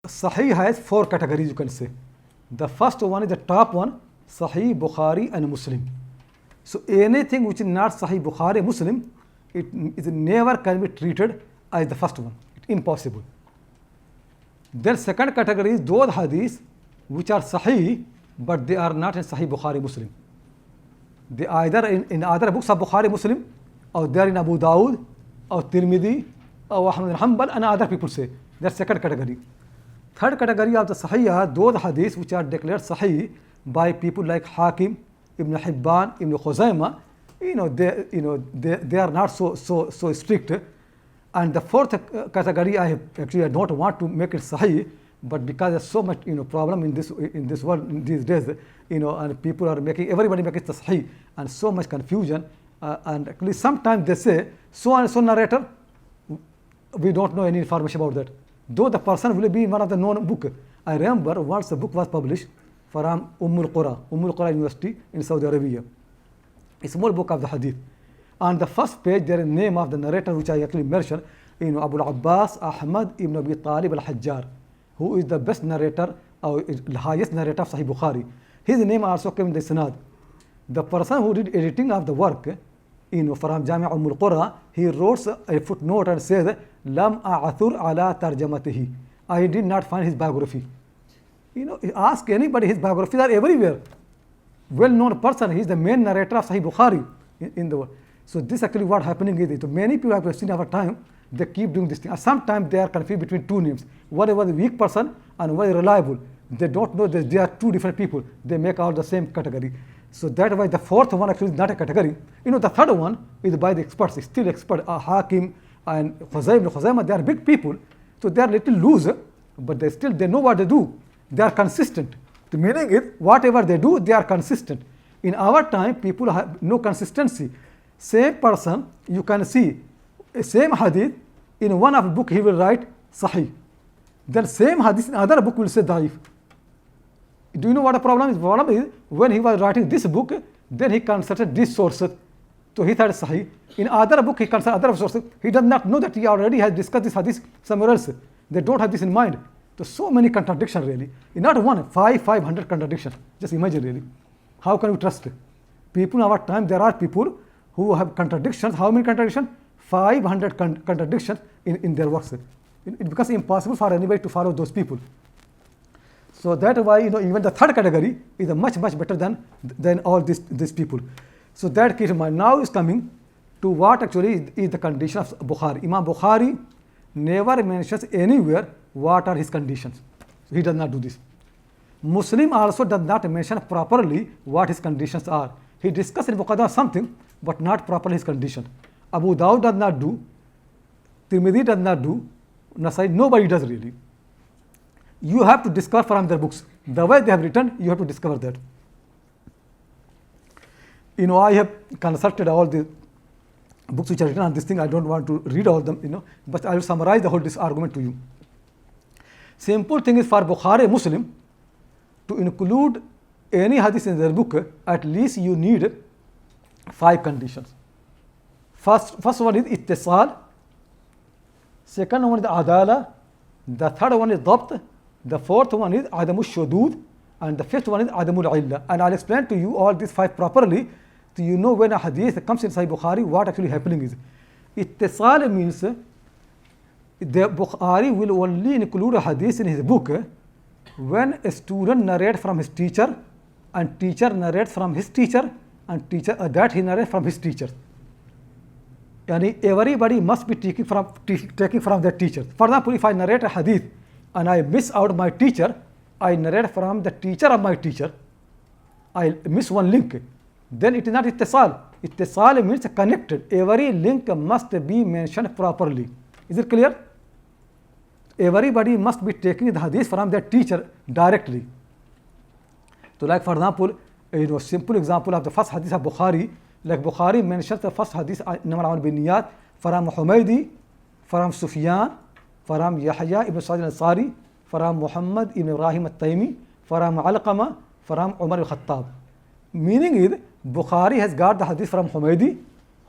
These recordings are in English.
Sahih has 4 categories, you can say. The first one is the top one, Sahih, Bukhari and Muslim. So anything which is not Sahih, Bukhari, Muslim, it is never can be treated as the first one. It's impossible. Then second category is those hadiths which are Sahih, but they are not in Sahih, Bukhari, Muslim. They are either in other books of Bukhari, Muslim, or they are in Abu Dawud, or Tirmidhi, or Ahmad bin Hanbal, and other people say. That's second category. Third category of the Sahih are those hadiths which are declared Sahih by people like Hakim, Ibn Hibban, Ibn Khuzaimah. They are not so strict. And the fourth category, I don't want to make it Sahih, but because there's so much problem in this world in these days, and people are everybody making it Sahih, and so much confusion. And actually sometimes they say so and so narrator, we don't know any information about that, though the person will be in one of the known book. I remember once a book was published from Qura University in Saudi Arabia, a small book of the Hadith. On the first page there is name of the narrator, which I actually mentioned, Abu al-Abbas Ahmad ibn Abi Talib al-Hajjar, who is the best narrator or the highest narrator of Sahih Bukhari. His name also came in the Sanad. The person who did editing of the work, from Jami' al-Qura, he wrote a footnote and says, Lam a'athur ala tarjamatihi. I did not find his biography. Ask anybody, his biographies are everywhere. Well-known person, he is the main narrator of Sahih Bukhari in the world. So this actually what happening is, many people have seen our time, they keep doing this thing. Sometimes they are confused between two names. One was a weak person and one is reliable. They don't know that they are two different people. They make all the same category. So that's why the fourth one actually is not a category. The third one is by the experts, still expert. Hakim and Khuzaimah, they are big people. So they are little loose, but they know what they do. They are consistent. The meaning is, whatever they do, they are consistent. In our time, people have no consistency. Same person, you can see, same hadith, in one of the book he will write Sahih. Then same hadith in other book will say Da'if. Do you know what the problem is? The problem is, when he was writing this book, then he consulted this sources. So he thought Sahih. In other book, he consulted other sources. He does not know that he already has discussed this hadith somewhere else. They don't have this in mind. So many contradictions really. Not one, 500 contradictions. Just imagine really. How can we trust? People in our time, there are people who have contradictions. How many contradictions? 500 contradictions in their works. It becomes impossible for anybody to follow those people. So that's why even the third category is much better than all these people. So that keep in mind. Now is coming to what actually is the condition of Bukhari. Imam Bukhari never mentions anywhere what are his conditions. So he does not do this. Muslim also does not mention properly what his conditions are. He discusses in Bukhari something, but not properly his condition. Abu Dawud does not do, Tirmidhi does not do, Nasai, nobody does really. You have to discover from their books. The way they have written, you have to discover that. I have consulted all the books which are written on this thing. I don't want to read all them, but I will summarize the whole this argument to you. Simple thing is for Bukhari Muslim to include any hadith in their book, at least you need 5 conditions. First one is ittisal, second one is adala, the third one is dabt, the fourth one is adamu shudud, and the fifth one is adamul illa. And I'll explain to you all these 5 properly, so you know when a hadith comes in Sahih Bukhari, what actually happening is. Ittisal means the Bukhari will only include a hadith in his book when a student narrates from his teacher, and teacher narrates from his teacher, and teacher that he narrates from his teacher. Yani everybody must be taking from their teacher. For example, if I narrate a hadith and I miss out my teacher, I narrate from the teacher of my teacher, I miss one link, then it is not ittisal. Ittisal means connected. Every link must be mentioned properly. Is it clear? Everybody must be taking the hadith from their teacher directly. So like for example, simple example of the first hadith of Bukhari, like Bukhari mentions the first hadith Namal bin Niyat from Humaydi, from Sufyan, from Yahya ibn Sa'id al-Ansari, from Muhammad ibn Ibrahim al-Taymi, from Alqama, from Umar al-Khattab. Meaning is, Bukhari has got the hadith from Humaydi,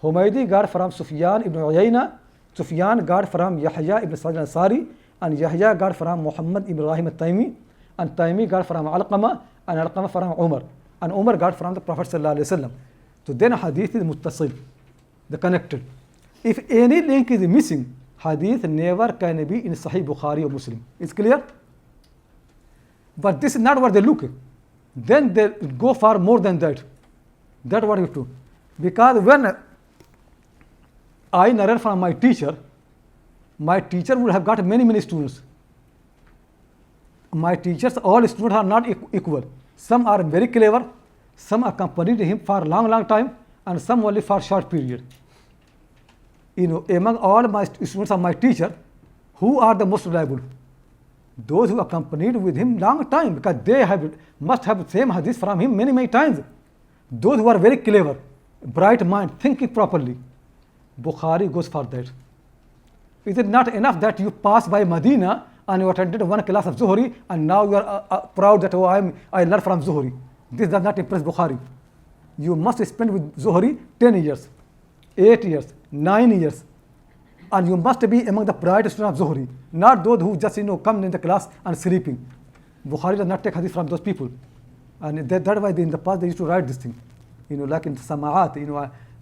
Humaydi got from Sufyan ibn Uyayna, Sufyan got from Yahya ibn Sa'id al-Ansari, and Yahya got from Muhammad Ibrahim al-Taymi, and Taymi got from Alqama, and Alqama from Umar, and Umar got from the Prophet sallallahu alaihi wasallam. So then hadith is muttasil, the connected. If any link is missing, hadith never can be in Sahih Bukhari or Muslim. It's clear? But this is not what they look. Then they go far more than that. That's what you have to. Because when I narrate from my teacher would have got many students. My teachers, all students are not equal. Some are very clever, some accompanied him for a long time, and some only for a short period. Among all my students of my teacher, who are the most reliable? Those who accompanied with him long time, because they must have the same hadith from him many times. Those who are very clever, bright mind, thinking properly. Bukhari goes for that. Is it not enough that you pass by Medina and you attended one class of Zuhri and now you are proud that I learned from Zuhri? This does not impress Bukhari. You must spend with Zuhri 10 years, 8 years, 9 years. And you must be among the bright students of Zuhri, not those who just come in the class and sleeping. Bukhari does not take hadith from those people. And that's why in the past they used to write this thing. Like in Sama'at,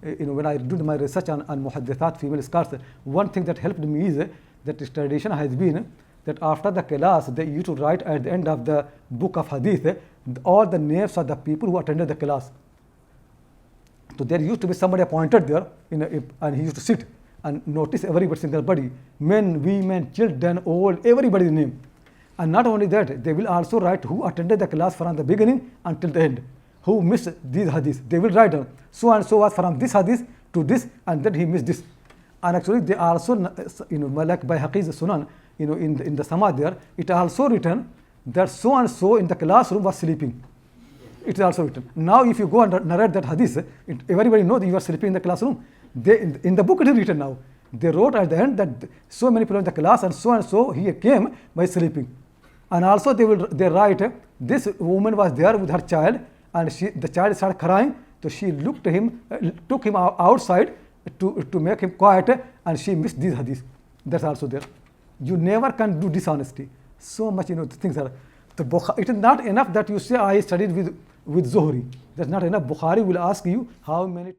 when I did my research on Muhaddithat, female scholars, one thing that helped me is that this tradition has been that after the class, they used to write at the end of the book of hadith all the names of the people who attended the class. So there used to be somebody appointed there, and he used to sit and notice every single body, men, women, children, old, everybody's name. And not only that, they will also write who attended the class from the beginning until the end, who missed these hadiths. They will write down, so and so was from this hadith to this, and then he missed this. And actually, they also, like by Haqiz Sunan, in the Samad there, it also written that so and so in the classroom was sleeping. It is also written. Now, if you go and narrate that hadith, everybody knows that you are sleeping in the classroom. In the book it is written now. They wrote at the end that so many people in the class and so he came by sleeping. And also they write, this woman was there with her child, and the child started crying, so she looked at him, took him outside to make him quiet, and she missed these hadiths. That's also there. You never can do dishonesty. So much, things are. It is not enough that you say, I studied with Zuhri. That's not enough. Bukhari will ask you how many